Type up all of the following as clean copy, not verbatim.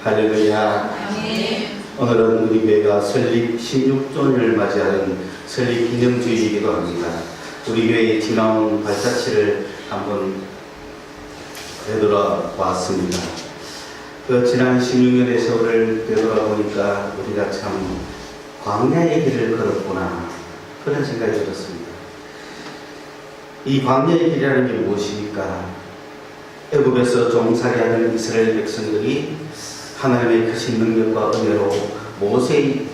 할렐루야. 아멘. 오늘은 우리 교회가 설립 16周年을 맞이하는 설립 기념주일이기도 합니다. 우리 교회의 지나온 발자취를 한번 되돌아봤습니다. 그 지난 16년의 세월을 되돌아보니까 우리가 참 광야의 길을 걸었구나, 그런 생각이 들었습니다. 이 광야의 길이라는 게 무엇입니까? 애굽에서 종살이하는 이스라엘 백성들이 하나님의 크신 능력과 은혜로 모세의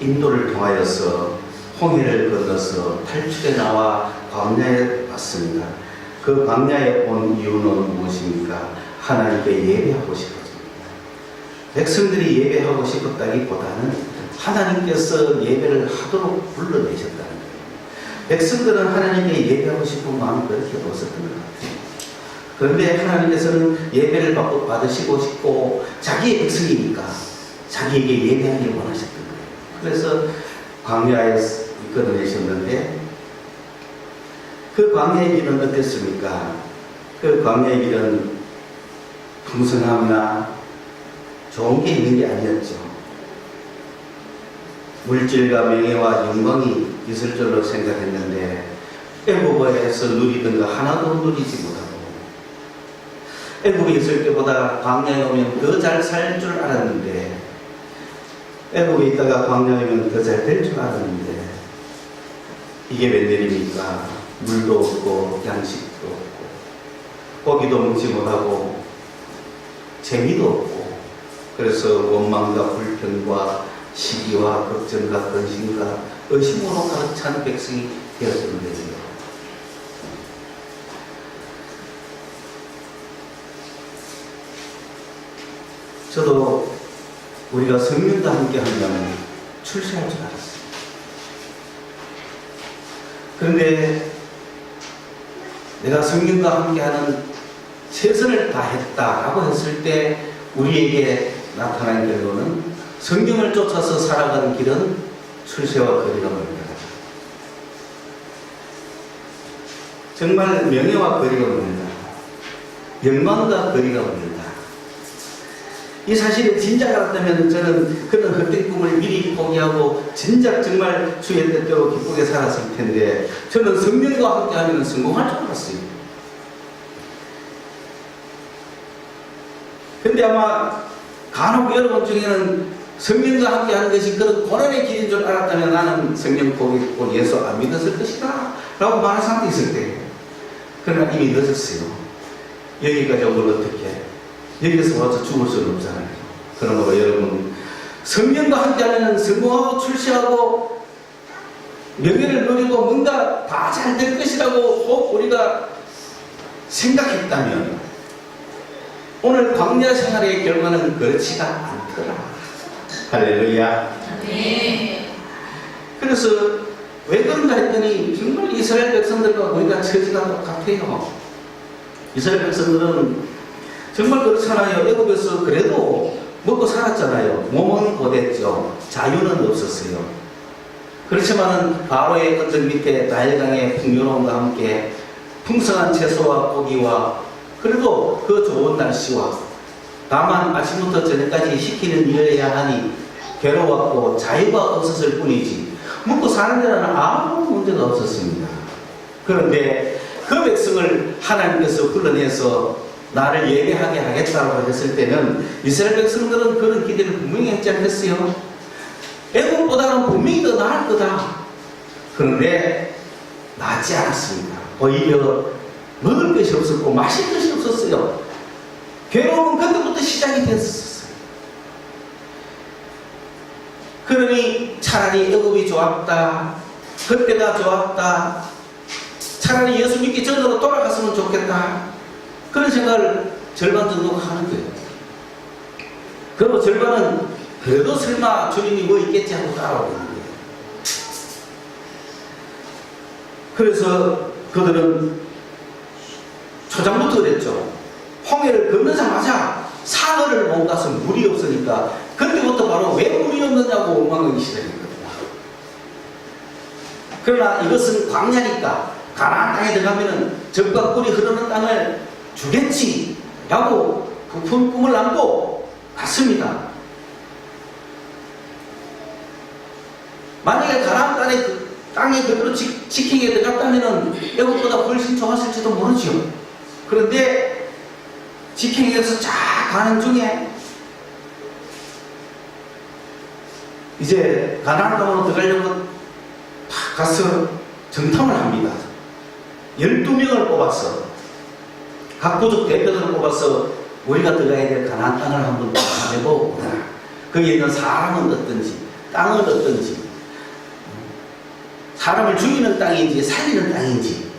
인도를 통하여서 홍해를 건너서 탈출해 나와 광야에 왔습니다. 그 광야에 온 이유는 무엇입니까? 하나님께 예배하고 싶었습니다. 백성들이 예배하고 싶었다기보다는 하나님께서 예배를 하도록 불러내셨다는 거예요. 백성들은 하나님께 예배하고 싶은 마음이 그렇게 없었던 것 같아요. 그런데 하나님께서는 예배를 받으시고 싶고 자기의 백성이니까 자기에게 예배하기를 원하셨던 거예요. 그래서 광야에 이끌어내셨는데, 그 광야의 길은 어땠습니까? 그 광야의 길은 풍성함이나 좋은 게 있는 게 아니었죠. 물질과 명예와 영광이 있을 줄로 생각했는데 애굽에서 누리던 거 하나도 누리지 못하고, 애굽에 있을 때보다 광야에 오면 더 잘 살 줄 알았는데, 애굽에 있다가 광야에 오면 더 잘 될 줄 알았는데, 이게 웬일입니까? 물도 없고 양식도 없고 고기도 먹지 못하고 재미도 없고, 그래서 원망과 불평과 시기와 걱정과 근심과 의심으로 가득 찬 백성이 되었던 거예요. 저도 우리가 성령과 함께 하면 출세할 줄 알았어요. 그런데 내가 성령과 함께하는 최선을 다했다라고 했을 때 우리에게 나타난 결론은 성경을 쫓아서 살아가는 길은 출세와 거리가 멀다. 정말 명예와 거리가 멀다. 영광과 거리가 멀다. 이 사실을 진작 알았다면 저는 그런 헛된 꿈을 미리 포기하고 진작 정말 주의 뜻대로 기쁘게 살았을 텐데, 저는 성령과 함께 하면 성공할 줄 알았어요. 근데 아마 간혹 여러분 중에는 성령과 함께 하는 것이 그런 고난의 길인 줄 알았다면 나는 성령 포기했고 예수 안 믿었을 것이다 라고 말하는 사람도 있을 거예요. 그러나 이미 늦었어요. 여기까지 오면 어떻게? 여기서 와서 죽을 수는 없잖아요. 그러므로 여러분, 성령과 함께하면 성공하고 출세하고 명예를 누리고 뭔가 다 잘 될 것이라고 혹 우리가 생각했다면 오늘 광야 생활의 결과는 그렇지가 않더라. 할렐루야. 네. 그래서 왜 그런가 했더니 정말 이스라엘 백성들과 우리가 처지가 똑같아요. 이스라엘 백성들은 정말 그렇잖아요. 애굽에서 그래도 먹고 살았잖아요. 몸은 고됐죠. 자유는 없었어요. 그렇지만은 바로의 언덕 밑에 나일강의 풍요로움과 함께 풍성한 채소와 고기와 그래도 그 좋은 날씨와 다만 아침부터 저녁까지 시키는 일을 해야 하니 괴로웠고 자유가 없었을 뿐이지 먹고 사는 데는 아무 문제가 없었습니다. 그런데 그 백성을 하나님께서 불러내서 나를 예배하게 하겠다고 했을 때는 이스라엘 백성들은 그런 기대를 분명히 했지 않겠어요? 애굽보다는 분명히 더 나을 거다. 그런데 낫지 않았습니다. 오히려 먹을 것이 없었고 마실 것이 없었어요. 괴로움은 그때부터 시작이 됐었어요. 그러니 차라리 애굽이 좋았다, 그때가 좋았다, 차라리 예수 믿기 전으로 돌아갔으면 좋겠다, 그런 생각을 절반 정도 하는 거예요. 그리고 절반은 그래도 설마 주님이 뭐 있겠지 하고 따라오는 거예요. 그래서 그들은 초장부터 그랬죠. 홍해를 건너자마자 사흘을 못 가서 물이 없으니까 그때부터 바로 왜 물이 없느냐고 원망하기 시작했거든요. 그러나 이것은 광야니까 가나안 땅에 들어가면은 젖과 꿀이 흐르는 땅을 주겠지 라고 부푼 꿈을 안고 같습니다. 만약에 가나안 땅에 그대로 지키게 들어갔다면 애국보다 훨씬 좋았을지도 모르죠. 그런데 지키에서 쫙 가는 중에 이제 가나안 땅으로 들어가려고 탁 가서 정탐을 합니다. 12명을 뽑았어. 각 부족 대표들을 뽑아서 우리가 들어가야 될 가나안 땅을 한번 해보고 오라. 거기에 있는 사람은 어떤지, 땅은 어떤지, 사람을 죽이는 땅인지 살리는 땅인지,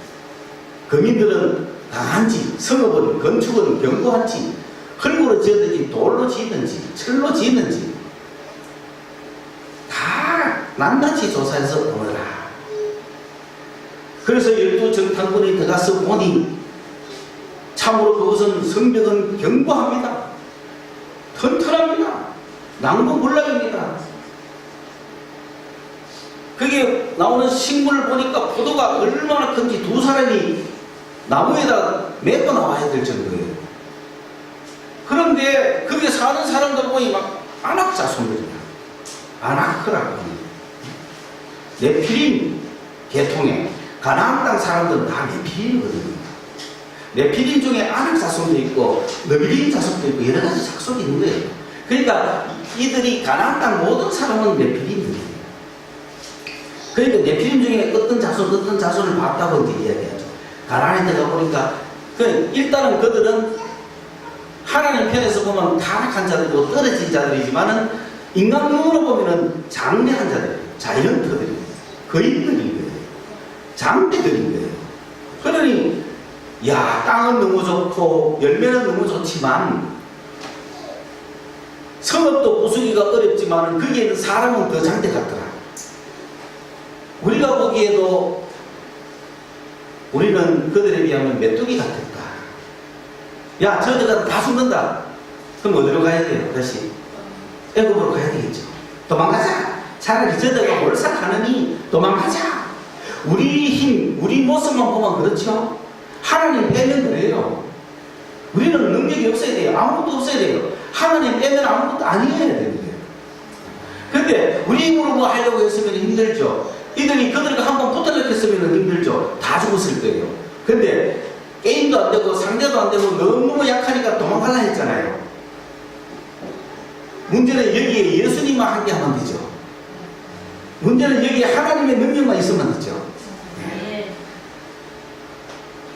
거민들은 강한지, 성읍은 건축은 견고한지, 흙으로 지었든지 돌로 지었든지 철로 지었는지 다 낱낱이 조사해서 오너라. 그래서 12정탐꾼이 들어가서 보니 참으로 그것은 성벽은 견고합니다. 튼튼합니다. 낭부불락입니다. 그게 나오는 식물을 보니까 포도가 얼마나 큰지 두 사람이 나무에다 메고 나와야 될 정도예요. 그런데 거기에 사는 사람들 보니 막 아낙자손들이야. 아나크라고. 네피림 계통에 가나안 땅 사람들은 다 네피림이거든요. 네피림 중에 아낙 자손도 있고 느빌림 자손도 있고 여러 가지 자손이 있는 거예요. 그러니까 이들이 가나안 땅 모든 사람은 네피림이에요. 그러니까 네피림 중에 어떤 자손을 봤다고 이제 이야기하죠. 가나안에 들어가 보니까 일단은 그들은 하나님 편에서 보면 타락한 자들이고 떨어진 자들이지만은 인간 눈으로 보면은 장대한 자들, 자이언트들이에요. 거인들인 거예요. 장대들인 거예요. 그러니 야, 땅은 너무 좋고 열매는 너무 좋지만 성읍도 부수기가 어렵지만 거기에는 사람은 더 장대 같더라. 우리가 보기에도 우리는 그들에 비하면 메뚜기 같았다. 야, 저들은 다 죽는다. 그럼 어디로 가야 돼요? 다시 애굽으로 가야 되겠죠. 도망가자. 차라리 저들과 몰살하느니 도망가자. 우리 힘, 우리 모습만 보면 그렇죠. 하나님 빼면 그래요. 우리는 능력이 없어야 돼요. 아무것도 없어야 돼요. 하나님 빼면 아무것도 아니어야 되는 거예요. 근데 우리 힘으로 뭐 하려고 했으면 힘들죠. 이들이 그들과 한번 붙으려고 했으면 힘들죠. 다 죽었을 거예요. 근데 게임도 안 되고 상대도 안 되고 너무 약하니까 도망가려 했잖아요. 문제는 여기에 예수님만 함께 하면 되죠. 문제는 여기에 하나님의 능력만 있으면 되죠.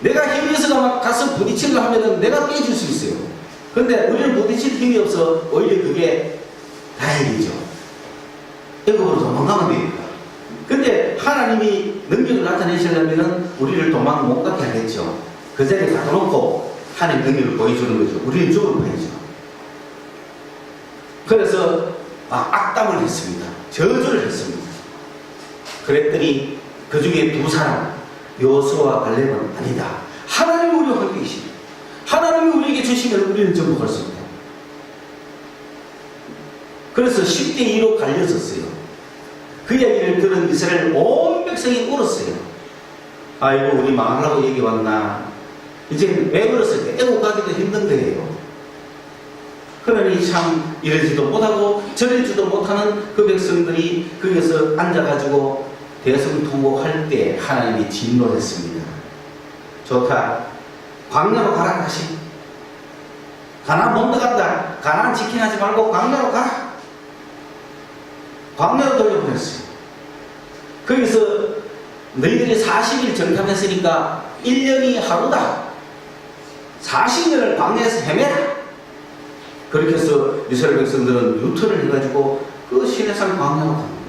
내가 힘이 있어서 막 가서 부딪히려 하면은 내가 깨질 수 있어요. 근데 우리는 부딪힐 힘이 없어. 오히려 그게 다행이죠. 애굽으로 도망가면 됩니다. 근데 하나님이 능력을 나타내시려면은 우리를 도망 못 가게 하겠죠. 그 자리에 가둬놓고 하나님 능력을 보여주는 거죠. 우리는 죽을 판이죠. 그래서 악담을 했습니다. 저주를 했습니다. 그랬더니 그 중에 두 사람, 여호수아와 갈렙은 아니다. 하나님이 우리와 함께 계십니다. 하나님이 우리에게 주시면 우리는 정복할 수 있다. 그래서 10대2로 갈려졌어요. 그 이야기를 들은 이스라엘 온 백성이 울었어요. 아이고, 우리 망하려고 얘기 왔나. 이제 왜 그랬을까? 애국 가기도 힘든 거예요. 그러니 참 이러지도 못하고 저러지도 못하는 그 백성들이 거기서 앉아가지고 대성통곡할 때 하나님이 진노했습니다. 좋다. 광야로 가라. 다시 가나안 못 들어간다. 가나안 지킹하지 말고 광야로 가라. 광야로 돌려보냈어요. 거기서 너희들이 40일 정탐했으니까 1년이 하루다. 40년을 광야에서 헤매라. 그렇게 해서 이스라엘 백성들은 유턴을 해가지고 그 시내산 광야로 갑니다.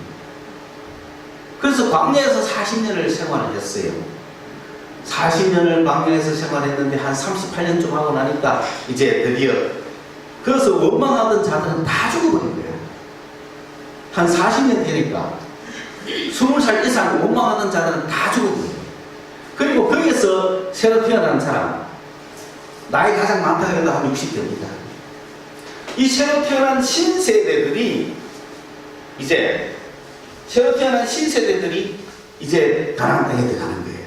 그래서 광야에서 40년을 생활을 했어요. 40년을 광야에서 생활했는데 한 38년쯤 하고 나니까 이제 드디어, 그래서 원망하던 자들은 다 죽어버린 거예요. 한 40년 되니까 20살 이상 원망하던 자들은 다 죽어버려요. 그리고 거기서 새로 태어난 사람, 나이 가장 많다고 해도 한 60대입니다. 이 새로 태어난 신세대들이 이제 가나안 땅에 들어가는 거예요.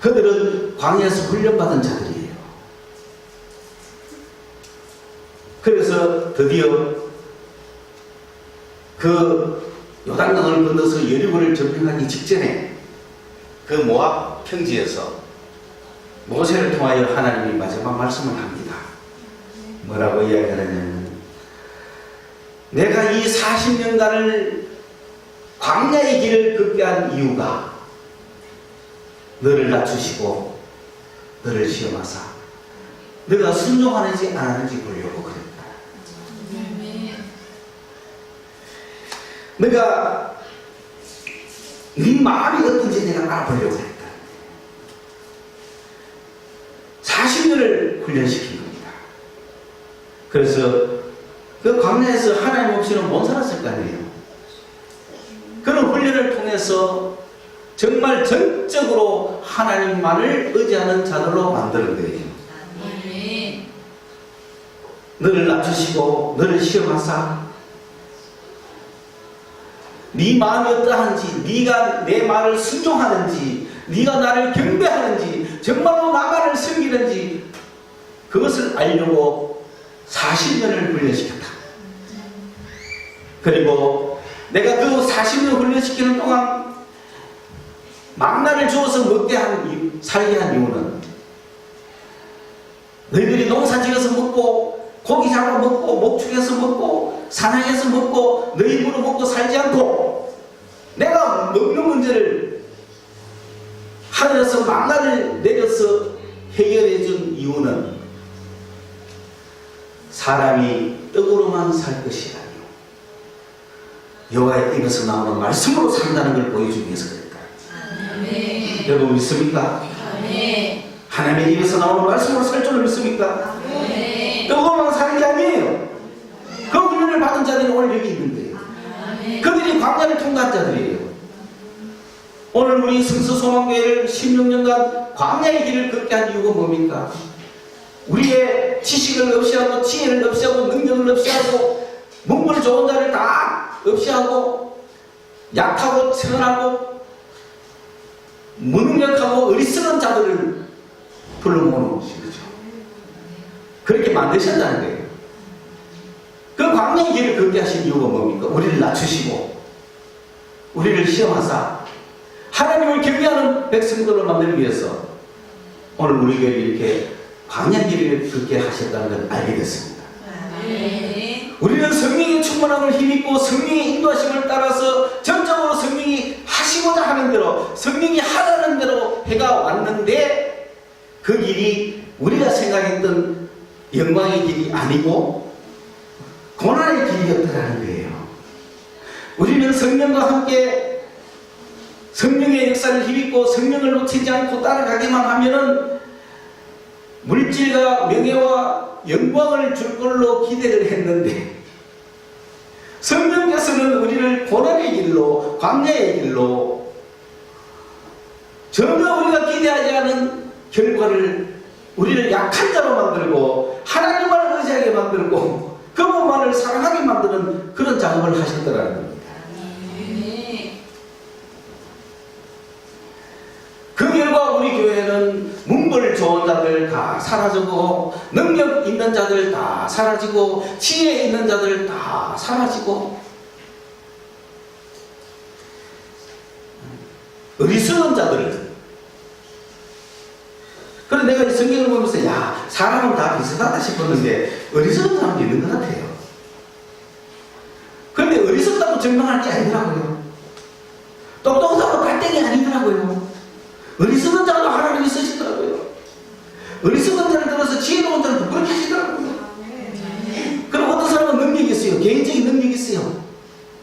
그들은 광야에서 훈련받은 자들이에요. 그래서 드디어 그 요단강을 건너서 여리고를 점령하기 직전에 그 모압 평지에서 모세를 통하여 하나님이 마지막 말씀을 합니다. 뭐라고 이야기하냐면, 내가 이 40년간을 광야의 길을 걷게 한 이유가 너를 낮추시고 너를 시험하사 너가 순종하는지 안 하는지 보려고 그랬다. 내가 네 마음이 어떤지 내가 알아보려고 했다. 40년을 훈련시킨 겁니다. 그래서 그 광야에서 하나님 없이는 못 살았을 거 아니에요. 그런 훈련을 통해서 정말 전적으로 하나님만을 의지하는 자들로 만드는 거예요. 너를 낮추시고 너를 시험하사 네 마음이 어떠한지, 네가 내 말을 순종하는지, 네가 나를 경배하는지, 정말로 나만을 섬기는지 그것을 알려고 40년을 훈련시켰다. 그리고 내가 그 40년 훈련시키는 동안 망나를 주어서 살게 한 이유는 너희들이 농사 지어서 먹고 고기 잡아 먹고 목축해서 먹고 사냥해서 먹고 너희 입으로 먹고 살지 않고 내가 먹는 문제를 하늘에서 망나를 내려서 해결해 준 이유는 사람이 떡으로만 살 것이 아니요 여호와의 입에서 나오는 말씀으로 산다는 걸 보여주기 위해서 그랬다. 아멘. 여러분 믿습니까? 아멘. 하나님의 입에서 나오는 말씀으로 살 줄을 믿습니까? 아멘. 떡으로만 사는 게 아니에요. 그 훈련을 받은 자들이 오늘 여기 있는 거예요. 아멘. 그들이 광야를 통과한 자들이에요. 오늘 우리 성서소망교회를 16년간 광야의 길을 걷게 한 이유가 뭡니까? 우리의 지식을 없이하고 지혜를 없이하고 능력을 없이하고 문물 좋은 자를 다 없이하고 약하고 천하고 무능력하고 어리석은 자들을 불러 모으신 거죠. 그렇게 만드셨다는 거예요. 그 광야의 길을 걷게 하신 이유가 뭡니까? 우리를 낮추시고 우리를 시험하사 하나님을 경외하는 백성들을 만들기 위해서 오늘 우리 교회를 이렇게 광야의 길을 걷게 하셨다는 걸 알게 됐습니다. 아멘. 우리는 성령의 충만함을 힘입고 성령의 인도하심을 따라서 전적으로 성령이 하시고자 하는 대로 성령이 하라는 대로 해가 왔는데 그 길이 우리가 생각했던 영광의 길이 아니고 고난의 길이었다는 거예요. 우리는 성령과 함께 성령의 역사를 힘입고 성령을 놓치지 않고 따라가기만 하면은 물질과 명예와 영광을 줄 걸로 기대를 했는데 성령께서는 우리를 고난의 길로 광야의 길로 전혀 우리가 기대하지 않은 결과를 우리를 약한 자로 만들고 하나님만을 의지하게 만들고 그분만을 사랑하게 만드는 그런 작업을 하셨더라는 겁니다. 그 결과 우리 교회는 문벌 좋은 자들 다 사라지고 능력 있는 자들 다 사라지고 지혜 있는 자들 다 사라지고 어리석은 자들. 그래서 내가 이 성경을 보면서 야 사람은 다 비슷하다 싶었는데 어리석은 사람도 있는 것 같아요. 그런데 어리석다고 증명할 게 아니더라고요. 똑똑하다고 발등이 아니더라고요. 어리석은 자도 하나님이 쓰시더라고요. 어리석은 자를 들어서 지혜로운 자를 부끄럽게 하시더라고요. 그럼 어떤 사람은 능력이 있어요. 개인적인 능력이 있어요.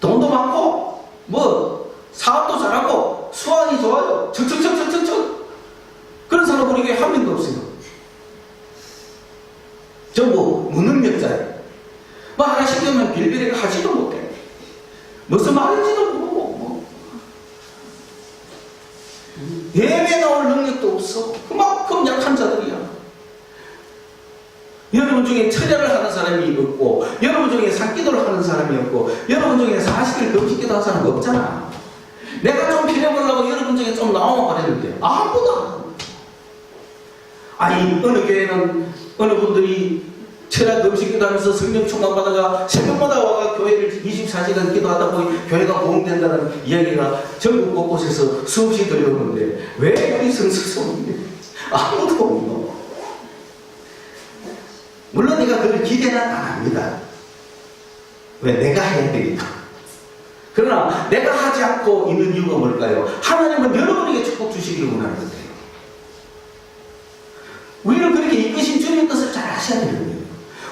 돈도 많고 뭐 사업도 잘하고 수완이 좋아요. 척척척척척척 그런 사람 우리 교회에 한 명도 없어요. 전부 무능력자예요. 뭐 하나 시키면 빌빌하게 하지도 못해. 무슨 말인지도 모르고 예배 나올 능력도 없어. 그만큼 약한 자들이야. 여러분 중에 철야를 하는 사람이 없고 여러분 중에 산기도를 하는 사람이 없고 여러분 중에 40일 금식기도 하는 사람이 없잖아. 내가 좀 필요보려고 여러분 중에 좀 나오면 그랬는데 아무도 안 하고. 아니 어느 교회는 어느 분들이 철학 음식기도 하면서 성령 충만받아가 새벽마다 와가 교회를 24시간 기도하다 보니 교회가 보응된다는 이야기가 전국 곳곳에서 수없이 들려오는데 왜 우리 성서성인데 아무도 없노? 물론 내가 그걸 기대는 안 합니다. 왜? 내가 해야 되니까. 그러나 내가 하지 않고 있는 이유가 뭘까요? 하나님은 여러분에게 축복 주시기를 원하는 거예요. 우리는 그렇게 이끄신 주님의 뜻을 잘 하셔야 되는 거예요.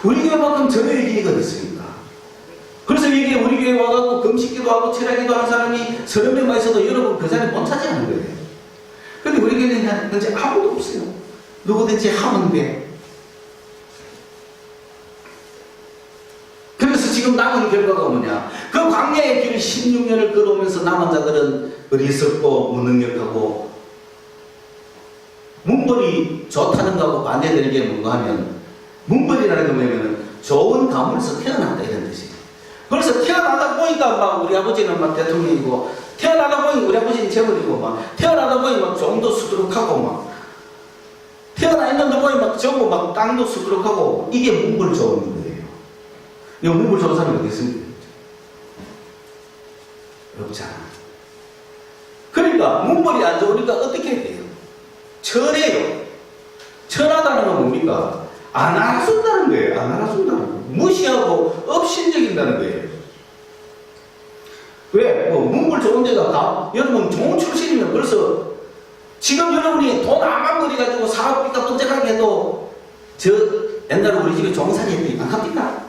우리 교회만큼 전혀의 길이가 있습니까? 그래서 이게 우리 교회 와갖고 금식기도 하고 철야기도 하는 사람이 30명만 있어도 여러분 그 자리에 못 차지하는 거예요. 근데 우리 교회는 현재 아무도 없어요. 누구든지 하면 돼. 그래서 지금 남은 결과가 뭐냐? 그 광야의 길을 16년을 걸어오면서 남은 자들은 어리석고 무능력하고 문벌이 좋다는 거하고 반대되는 게 뭔가 하면 문벌이라는 거 뭐냐면 좋은 가문에서 태어났다 이런 뜻이에요. 그래서 태어나다 보니까 막 우리 아버지는 막 대통령이고 태어나다 보니 우리 아버지는 재벌이고 막 태어나다 보니 막 종도 수두룩하고 막 태어나 있는데 보니 막 전부 막 땅도 수두룩하고 이게 문벌 좋은 거예요. 이거 문벌 좋은 사람이 어디 있습니까? 없잖아. 그러니까 문벌이 안 좋으니까 어떻게 해야 돼요? 철해요. 철하다는 건 뭡니까? 안 알아준다는 거예요. 안 알아준다는 거예요. 무시하고 업신적인다는 거예요. 왜? 뭐 문물 좋은 데가 다 여러분 좋은 출신이면 벌써 지금 여러분이 돈 안만 벌이가지고 사업비가 번쩍하게 해도 저 옛날에 우리 집에 종살이 했더니 안 갑니까?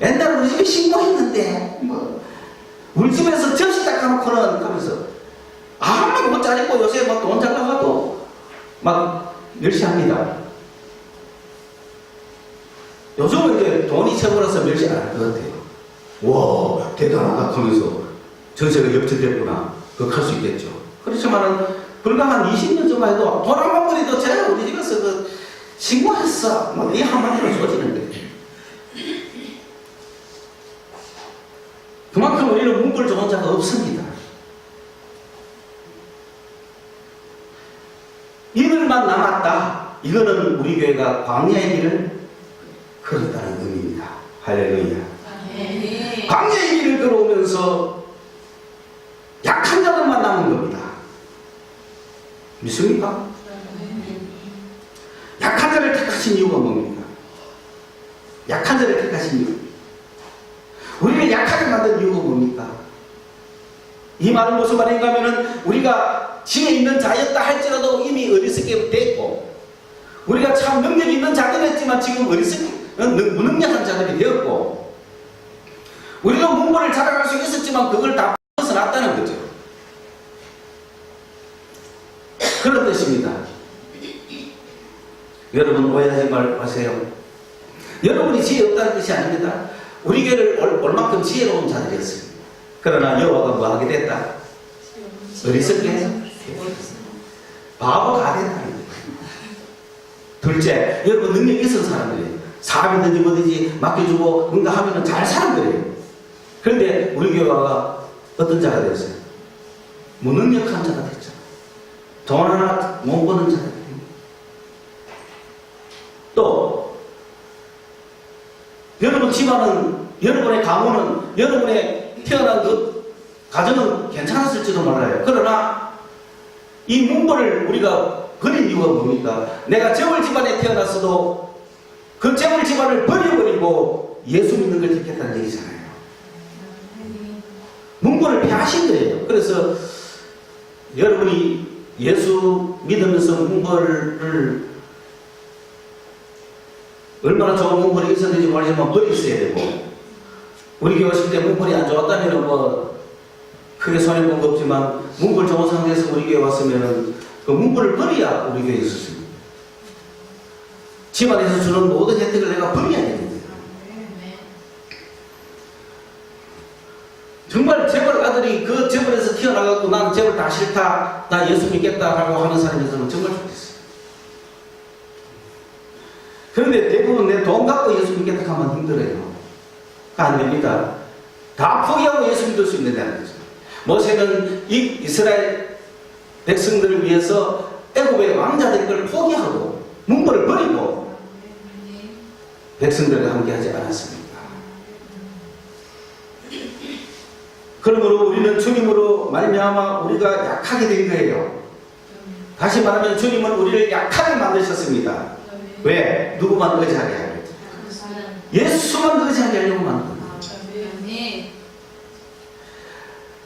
옛날에 우리 집에 신고했는데 뭐 우리 집에서 접시 닦아놓고는 하면서 아무리 못 짜리고 요새 막 돈 잘 나가도 막 멸시합니다. 요즘은 이제 돈이 최고라서 멸시 안 할 것 같아요. 와, 대단하다 하면서 전세가 역전됐구나. 그렇게 할 수 있겠죠. 그렇지만은 불과 한 20년 전만 해도 돈 한 번거리도 제가 우리 집에서 그 신고했어. 뭐 이 한마디로 좋아지는 거예요. 그만큼 우리는 문벌 좋은 자가 없습니다. 이들만 남았다. 이거는 우리 교회가 광야의 길을 걸었다는 의미입니다. 할렐루야. 네. 광야의 길을 걸어오면서 약한 자들만 남은 겁니다. 믿습니까? 약한 자를 택하신 이유가 뭡니까? 약한 자를 택하신 이유. 우리를 약하게 만든 이유가 뭡니까? 이 말은 무슨 말인가 하면은 우리가 지혜 있는 자였다 할지라도 이미 어리석게 됐고 우리가 참 능력 있는 자들이었지만 지금 무능력한 자들이 되었고 우리가 문벌을 자라갈 수 있었지만 그걸 다 벗어났다는 거죠. 그런 뜻입니다. 여러분 오해하지 마세요. 여러분이 지혜 없다는 뜻이 아닙니다. 우리 교회를 얼마큼 지혜로운 자들이었습니다. 그러나 여호와가 뭐 하게 됐다? 어리석게 해서 바보가 된다는 거예요. 둘째, 여러분 능력 있는 사람들이에요. 사업이든지 뭐든지 맡겨주고 뭔가 하면은 잘 사는 거예요. 그런데 우리 교회가 어떤 자가 됐어요? 무능력한 자가 됐죠. 돈 하나 못 버는 자가 됐어요. 또 여러분 집안은 여러분의 가문은 여러분의 태어난 그 가정은 괜찮았을지도 몰라요. 그러나 이 문벌을 우리가 버린 이유가 뭡니까? 내가 재벌 집안에 태어났어도 그 재벌 집안을 버려버리고 예수 믿는 걸 택했다는 얘기잖아요. 문벌을 피하신 거예요. 그래서 여러분이 예수 믿으면서 문벌을 얼마나 좋은 문벌이 있었는지 모르지만 버렸어야 되고 우리 교회 오실 때 문벌이 안 좋았다면 뭐 크게 손해본 거 없지만 문벌 좋은 상태에서 우리 교회 왔으면 그 문벌을 버려야 우리 교회에 있었습니다. 집안에서 주는 모든 혜택을 내가 버려야 됩니다. 정말 재벌 아들이 그 재벌에서 튀어나가고 나는 재벌 다 싫다 나 예수 믿겠다라고 하는 사람이었으면 정말 좋겠어요. 그런데 대부분 내 돈 갖고 예수 믿겠다 하면 힘들어요. 안 됩니다. 다 포기하고 예수 믿을 수 있는다는 거죠. 모세는 이 이스라엘 백성들을 위해서 애굽의 왕자들 걸 포기하고 문벌을 버리고 백성들과 함께하지 않았습니까? 그러므로 우리는 주님으로 말미암아 우리가 약하게 된 거예요. 다시 말하면 주님은 우리를 약하게 만드셨습니다. 왜? 누구만 의지하게 하려고? 예수만 의지하게 하려고 만든 거예요.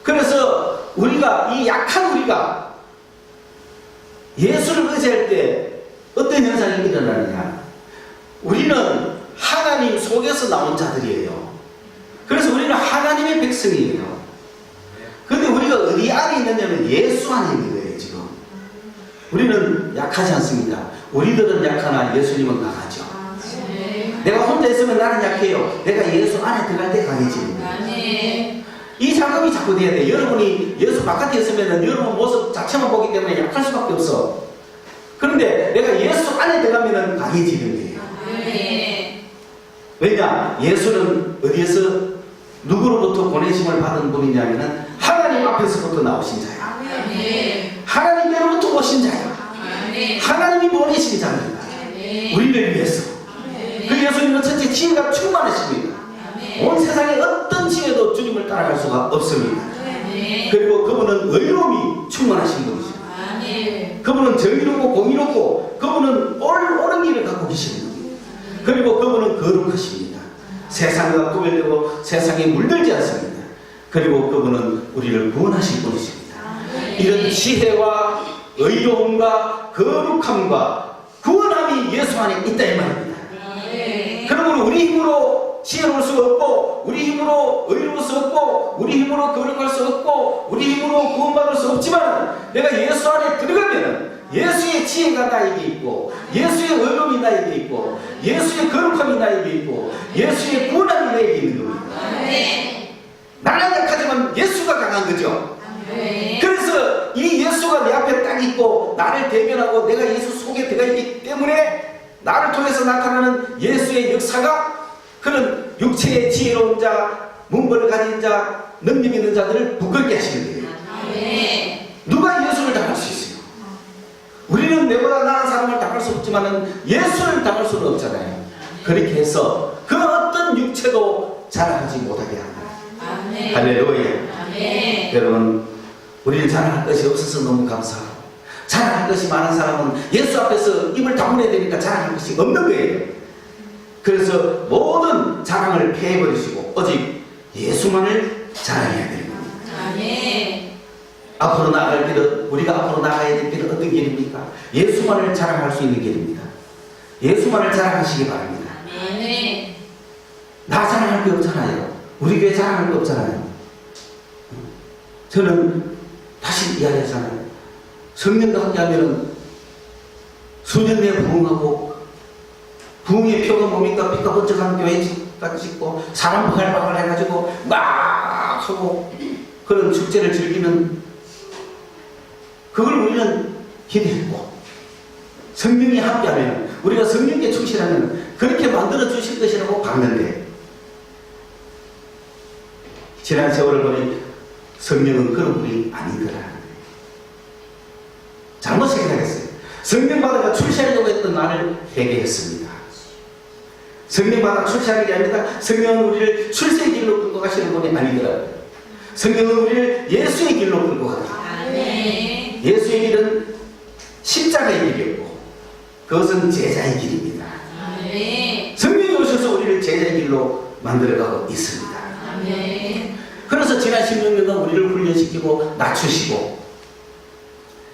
그래서 우리가 이 약한 우리가 예수를 의지할 때 어떤 현상이 일어나느냐? 우리는 하나님 속에서 나온 자들이에요. 그래서 우리는 하나님의 백성이에요. 그런데 우리가 어디 안에 있느냐면 예수 안에 있는 거예요. 지금 우리는 약하지 않습니다. 우리들은 약하나 예수님은 강하죠. 내가 혼자 있으면 나는 약해요. 내가 예수 안에 들어갈 때 강해집니다. 이 작업이 자꾸 돼야 돼. 여러분이 예수 바깥에 있으면 여러분 모습 자체만 보기 때문에 약할 수밖에 없어. 그런데 내가 예수 안에 들어가면 강해지는 거예요. 왜냐? 예수는 어디에서 누구로부터 보내심을 받은 분이냐면 하나님 앞에서부터 나오신 자야. 하나님께로부터 오신 자야. 하나님이 보내신 자입니다. 우리를 위해서. 그 예수님은 첫째 지혜가 충만하십니다. 온 세상에 어떤 지혜도 주님을 따라갈 수가 없습니다. 그리고 그분은 의로움이 충만하신 분이죠. 그분은 정의롭고 공의롭고 그분은 옳은 길을 갖고 계십니다. 그리고 그분은 거룩하십니다. 세상과 구별되고 세상에 물들지 않습니다. 그리고 그분은 우리를 구원하실 분이십니다. 이런 지혜와 의로움과 거룩함과 구원함이 예수 안에 있다 이 말입니다. 그러므로 우리 힘으로 지혜로울 수 없고 우리 힘으로 의로울 수 없고 우리 힘으로 거룩할 수 없고 우리 힘으로 구원받을 수 없지만 내가 예수 안에 들어가면 예수의 지혜가 나에게 있고 예수의 의로움이 나에게 있고 예수의 거룩함이 나에게 있고 예수의 구원함이 나에게 있는 겁니다. 나는 약하지만 예수가 강한 거죠. 그래서 이 예수가 내 앞에 딱 있고 나를 대변하고 내가 예수 속에 들어가 있기 때문에 나를 통해서 나타나는 예수의 역사가 그런 육체의 지혜로운 자, 문벌을 가진 자, 능력 있는 자들을 부끄럽게 하시는 거예요. 누가 예수를 당할 수 있어요? 우리는 내보다 나은 사람을 당할 수 없지만 예수를 당할 수는 없잖아요. 그렇게 해서 그 어떤 육체도 자랑하지 못하게 합니다. 할렐루야. 여러분, 우리는 자랑할 것이 없어서 너무 감사하고 자랑할 것이 많은 사람은 예수 앞에서 입을 다물어야 되니까 자랑할 것이 없는 거예요. 그래서 모든 자랑을 폐해버리시고 오직 예수만을 자랑해야 되는 겁니다. 앞으로 나아갈 길은 우리가 앞으로 나가야 될 길은 어떤 길입니까? 예수만을 자랑할 수 있는 길입니다. 예수만을 자랑하시기 바랍니다. 나 자랑할 게 없잖아요. 우리 교회 자랑할 게 없잖아요. 저는 다시 이야기하잖아요. 성령과 함께하면 수년 내에 부흥하고 부흥의 표가 뭡니까? 피가 번쩍한 교회가 짓고 사람 바글바글 해가지고 막 하고 그런 축제를 즐기는 그걸 우리는 기대했고 성령이 함께하면 우리가 성령께 충실하면 그렇게 만들어 주실 것이라고 봤는데 지난 세월을 보니 성령은 그런 분이 아니더라. 잘못 생각했어요. 성령 받아가 출세하려고 했던 나를 회개했습니다. 성령 받아 출세하는 게 아닙니다. 성령은 우리를 출세의 길로 끌고 가시는 분이 아니더라고요. 성령은 우리를 예수의 길로 끌고 가더라고요. 예수의 길은 십자가의 길이었고 그것은 제자의 길입니다. 성령이 오셔서 우리를 제자의 길로 만들어가고 있습니다. 그래서 지난 16년간 우리를 훈련시키고 낮추시고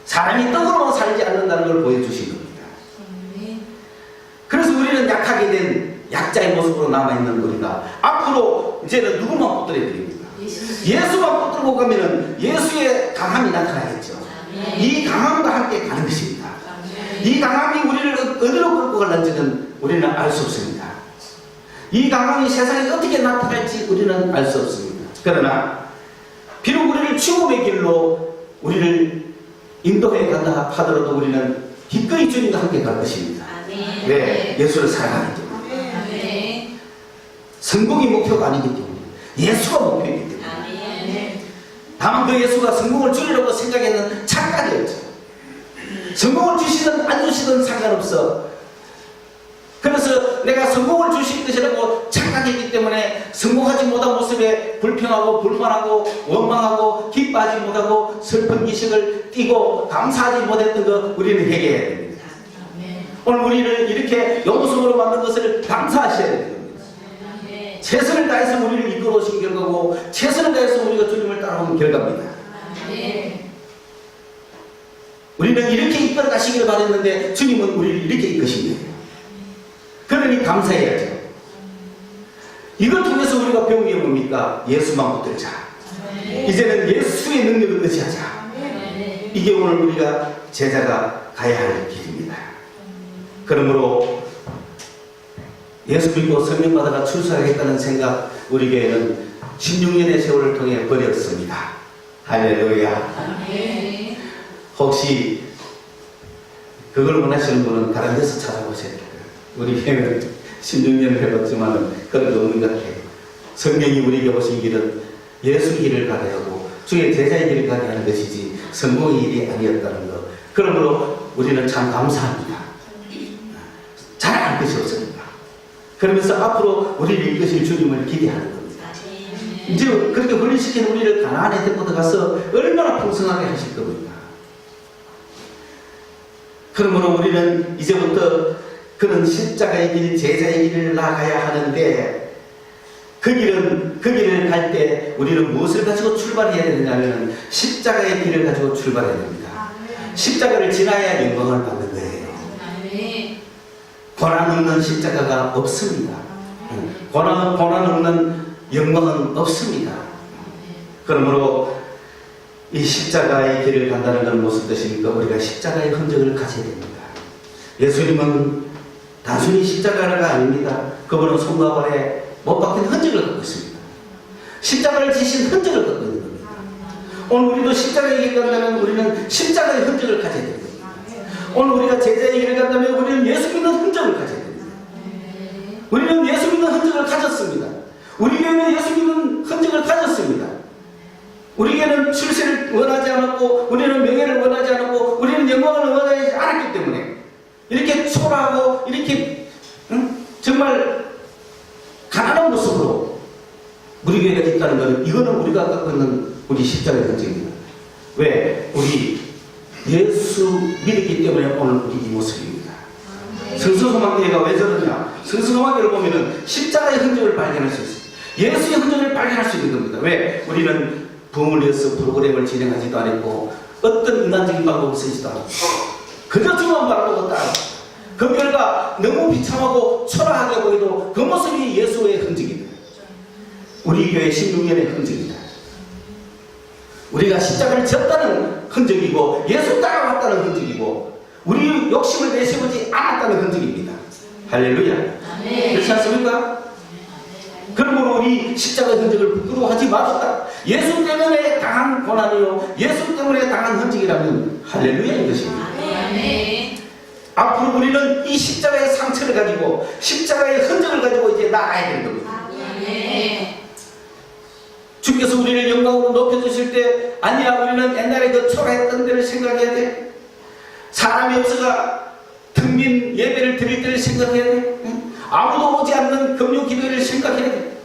사람이 떡으로만 살지 않는다는 걸 보여주신 겁니다. 그래서 우리는 약하게 된 약자의 모습으로 남아있는 우리가 앞으로 이제는 누구만 붙들어야 됩니까? 예수만 붙들고 가면은 예수의 강함이 나타나겠죠. 이 강함과 함께 가는 것입니다. 이 강함이 우리를 어디로 끌고 갈는지는 우리는 알 수 없습니다. 이 강함이 세상에 어떻게 나타날지 우리는 알 수 없습니다. 그러나 비록 우리를 죽음의 길로 우리를 인도해 간다 하더라도 우리는 기꺼이 주님과 함께 갈 것입니다. 왜? 예수를 사랑하기 때문에. 성공이 목표가 아니기 때문에 예수가 목표이기 때문에. 다만 그 예수가 성공을 주려고 생각했는 착각이었죠. 성공을 주시든 안 주시든 상관없어. 그래서 내가 성공을 주실 것이라고 착각했기 때문에 성공하지 못한 모습에 불평하고 불만하고 원망하고 기뻐하지 못하고 슬픈 기색을 띠고 감사하지 못했던 거 우리는 회개해야 됩니다. 오늘 우리를 이렇게 영성으로 만든 것을 감사하셔야 됩니다. 최선을 다해서 우리를 이끌어 오신 결과고 최선을 다해서 우리가 주님을 따라온 결과입니다. 우리는 이렇게 이끌어 가시기를 바랬는데 주님은 우리를 이렇게 이끄신 거예요. 그러니 감사해야죠. 이걸 통해서 우리가 배운 게 뭡니까? 예수만 붙들자. 이제는 예수의 능력을 의지하자. 이게 오늘 우리가 제자가 가야 할 길입니다. 그러므로 예수 믿고 성령 받아가 출세하겠다는 생각 우리 교회는 16년의 세월을 통해 버렸습니다. 할렐루야. 혹시 그걸 원하시는 분은 다른 데서 찾아보셔야 돼요. 우리 교회는 16년을 해봤지만 그런 거 없는 것 같아요. 성령이 우리에게 오신 길은 예수의 길을 가야 하고 주의 제자의 길을 가야 하는 것이지 성공의 일이 아니었다는 것. 그러므로 우리는 참 감사합니다. 잘할 것이 없습니다. 그러면서 앞으로 우리를 이끄실 주님을 기대하는 겁니다. 이제 그렇게 훈련시킨 우리를 가나안에 데리고 들어가서 얼마나 풍성하게 하실 겁니까? 그러므로 우리는 이제부터 그런 십자가의 길, 제자의 길을 나가야 하는데 그 길을 갈 때 우리는 무엇을 가지고 출발해야 되느냐면 십자가의 길을 가지고 출발해야 됩니다. 십자가를 지나야 영광을 받는 거예요. 고난 없는 십자가가 없습니다. 고난 없는 영광은 없습니다. 그러므로 이 십자가의 길을 간다는 건 무슨 뜻입니까? 우리가 십자가의 흔적을 가져야 됩니다. 예수님은 단순히 십자가가 아닙니다. 그분은 손과 발에 못 박힌 흔적을 갖고 있습니다. 십자가를 지신 흔적을 갖고 있는 겁니다. 오늘 우리도 십자가의 길을 간다면 우리는 십자가의 흔적을 가져야 됩니다. 오늘 우리가 제자의 길을 간다면 우리는 예수 믿는 흔적을 가져야 됩니다. 우리는 예수 믿는 흔적을 가졌습니다. 우리 교회는 예수 믿는 흔적을 가졌습니다. 우리 교회는 출세를 원하지 않았고 우리는 명예를 원하지 않았고 우리는 영광을 원하지 않았기 때문에 이렇게 초라하고 이렇게 정말 가난한 모습으로 우리 교회가 있다는 것은 이거는 우리가 갖고 있는 우리 십자가의 흔적입니다. 왜? 우리 예수 믿었기 때문에 오늘 우리 이 모습입니다. 성서소망교회가 왜 저러냐? 성서소망교회를 보면은 십자가의 흔적을 발견할 수 있어요. 예수의 흔적을 발견할 수 있는 겁니다. 왜? 우리는 부흥을 위해서 프로그램을 진행하지도 않았고 어떤 인간적인 방법을 쓰지도 않았고 그저 주만 바라보고 따라 그 결과 너무 비참하고 초라하게 보여도 그 모습이 예수의 흔적입니다. 우리 교회 16년의 흔적입니다. 우리가 십자가를 졌다는 흔적이고 예수 따라왔다는 흔적이고 우리 욕심을 내세우지 않았다는 흔적입니다. 할렐루야. 그렇지 않습니까? 그러므로 우리 십자가의 흔적을 부끄러워하지 마셨다. 예수 때문에 당한 고난이요 예수 때문에 당한 흔적이라면 할렐루야인 것입니다. 앞으로 우리는 이 십자가의 상처를 가지고 십자가의 흔적을 가지고 이제 나아야 되는 겁니다. 주께서 우리를 영광으로 높여주실 때 아니야 우리는 옛날에 그 초라했던 데를 생각해야 돼. 사람이 없어가 텅 빈 예배를 드릴 때를 생각해야 돼. 아무도 오지 않는 금요 기도회를 생각해야 돼.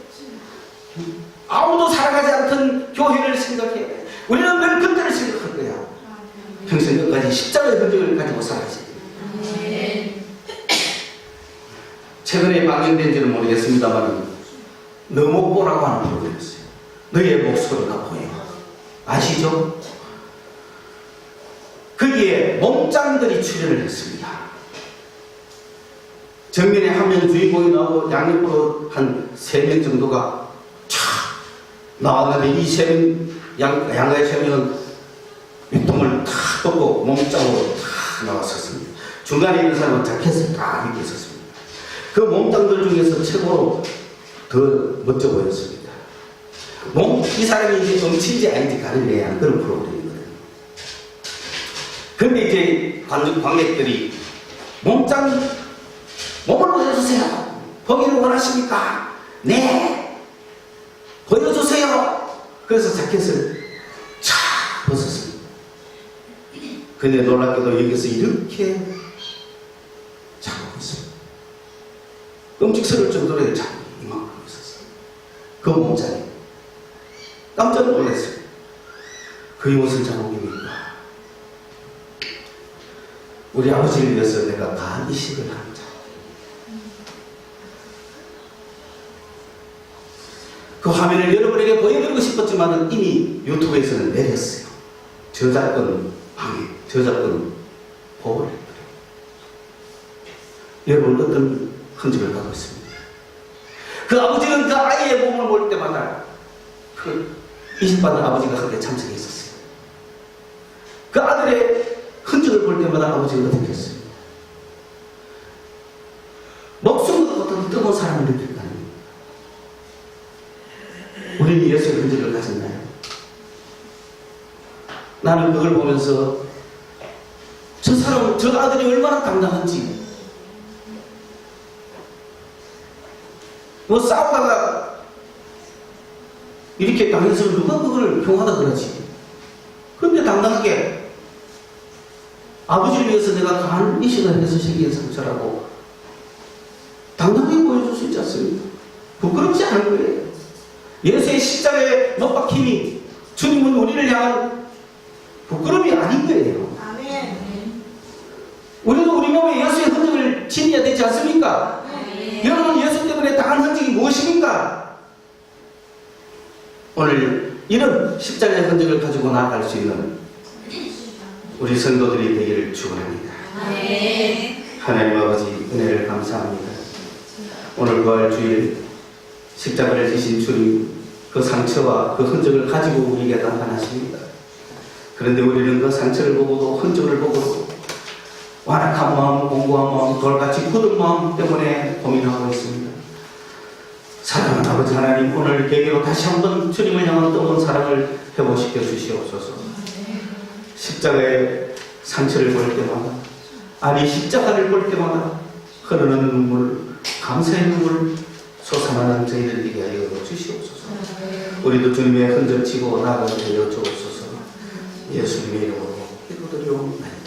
아무도 살아가지 않던 교회를 생각해야 돼. 우리는 늘 그때를 생각할 거야. 평생 끝까지 십자가의 흔적을 가지고 살아야지. 최근에 방영된지는 모르겠습니다만 너목보라고 하는 프로그램이었어요. 너의 목소리가 보여. 아시죠? 거기에 몸짱들이 출연을 했습니다. 정면에 한 명 주인공이 나오고 양옆으로 한 3명 정도가 촥 나왔는데 이 3명, 양가의 3명은 밑통을 탁 덮고 몸짱으로 탁 나왔었습니다. 중간에 있는 사람은 자켓을 딱 입고 있었습니다. 그 몸짱들 중에서 최고로 더 멋져 보였습니다. 이 사람이 이제 정치인지 아닌지 가려내야 하는 그런 프로그램이거든요. 그런데 이제 관객들이 몸짱 몸을 보여주세요. 보기를 원하십니까? 네. 보여주세요. 그래서 자켓을 촥 벗었습니다. 근데 놀랍게도 여기서 이렇게 잡고 있습니다. 끔찍스러울 정도로 참 이만큼 있었어요. 그 몸자리 깜짝 놀랐어요. 그게 무슨 자국입니까? 우리 아버지를 위해서 내가 간 이식을 한 자국. 그 화면을 여러분에게 보여드리고 싶었지만 이미 유튜브에서는 내렸어요. 저작권 방해, 저작권 보호를 했더라고요. 여러분 어떤 흔적을 갖고 있습니다. 그 아버지는 그 아이의 몸을 볼 때마다 그 이식받은 아버지가 그때 참석했었어요. 그 아들의 흔적을 볼 때마다 아버지가 어떻게 했어요? 목숨과 같은 뜨거운 사랑을 느낄 거 아닙니까? 우리는 예수의 흔적을 가졌나요? 나는 그걸 보면서 저 사람, 저 아들이 얼마나 당당한지, 뭐 싸우다가 이렇게 당해서 누가 그걸 평하다 그러지? 그런데 당당하게 아버지를 위해서 내가 간 이식을 해서 생긴 상처라고 당당하게 보여줄 수 있지 않습니까? 부끄럽지 않은 거예요. 예수의 십자가에 못 박힘이 주님은 우리를 향한 부끄러움이 아닌 거예요. 아멘. 우리도 우리 몸에 예수의 흔적을 지녀야 되지 않습니까? 여러분 예수 때문에 당한 흔적이 무엇입니까? 오늘 이런 십자가의 흔적을 가지고 나아갈 수 있는 우리 성도들이 되기를 축원합니다. 하나님 아버지 은혜를 감사합니다. 오늘 부활 주일 십자가를 지신 주님 그 상처와 그 흔적을 가지고 우리에게 나타나십니다. 그런데 우리는 그 상처를 보고도 흔적을 보고도 완악한 마음, 공고한 마음, 돌같이 굳은 마음 때문에 고민하고 있습니다. 사랑하는 아버지 하나님, 오늘 계기로 다시 한번 주님을 향한 뜨거운 사랑을 회복시켜 주시옵소서. 십자가의 상처를 볼 때마다, 아니 십자가를 볼 때마다 흐르는 눈물, 감사의 눈물 솟아나는 저희들 되게 하여 주시옵소서. 우리도 주님의 흔적 지고 나아가게 되어 주옵소서. 예수님의 이름으로 기도드리옵나이다.